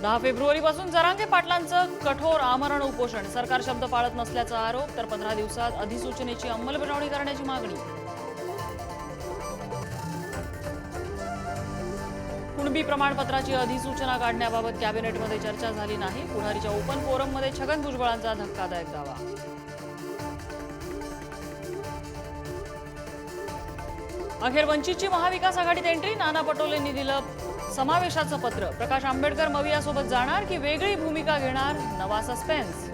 10 फेब्रुवारीपासून जरांगे पाटलांचं कठोर आमरण उपोषण. सरकार शब्द पाळत नसल्याचा आरोप, तर 15 दिवसात अधिसूचनेची अंमलबजावणी करण्याची मागणी. कुणबी प्रमाणपत्राची अधिसूचना काढण्याबाबत कॅबिनेटमध्ये चर्चा झाली नाही. पुढारीच्या ओपन फोरममध्ये छगन भुजबळांचा धक्कादायक दावा. अखेर वंचितची महाविकास आघाडीत एंट्री. नाना पटोलेंनी दिलं समावेशाचं पत्र. प्रकाश आंबेडकर मवियासोबत जाणार की वेगळी भूमिका घेणार, नवा सस्पेन्स.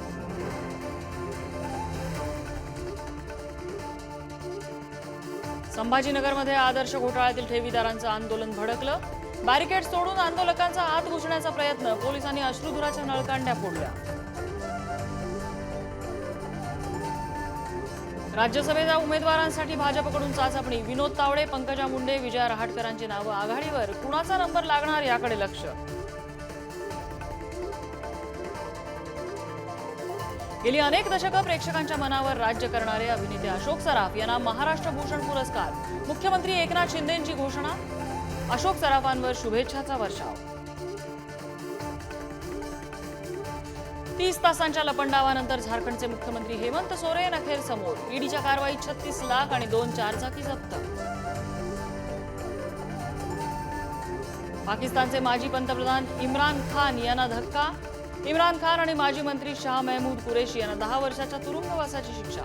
संभाजीनगरमध्ये आदर्श घोटाळ्यातील ठेवीदारांचं आंदोलन भडकलं. बॅरिकेड्स तोडून आंदोलकांचा आत घुसण्याचा प्रयत्न. पोलिसांनी अश्रुधुराच्या नळकांड्या फोडल्या. राज्यसभेच्या उमेदवारांसाठी भाजपकडून चाचपणी. विनोद तावडे, पंकजा मुंडे, विजया रहाटकरांची नावं आघाडीवर. कुणाचा नंबर लागणार याकडे लक्ष. गेली अनेक दशकं प्रेक्षकांच्या मनावर राज्य करणारे अभिनेते अशोक सराफ यांना महाराष्ट्र भूषण पुरस्कार. मुख्यमंत्री एकनाथ शिंदेंची घोषणा. अशोक सराफांवर शुभेच्छाचा वर्षाव. 30 तासांच्या लपंडावानंतर झारखंडचे मुख्यमंत्री हेमंत सोरेन अखेर समोर. ईडीच्या कारवाईत 36 लाख आणि 2 चारचाकी जप्त. पाकिस्तानचे माजी पंतप्रधान इम्रान खान यांना धक्का. इम्रान खान आणि माजी मंत्री शाह महमूद कुरेशी यांना 10 वर्षाच्या तुरुंगवासाची शिक्षा.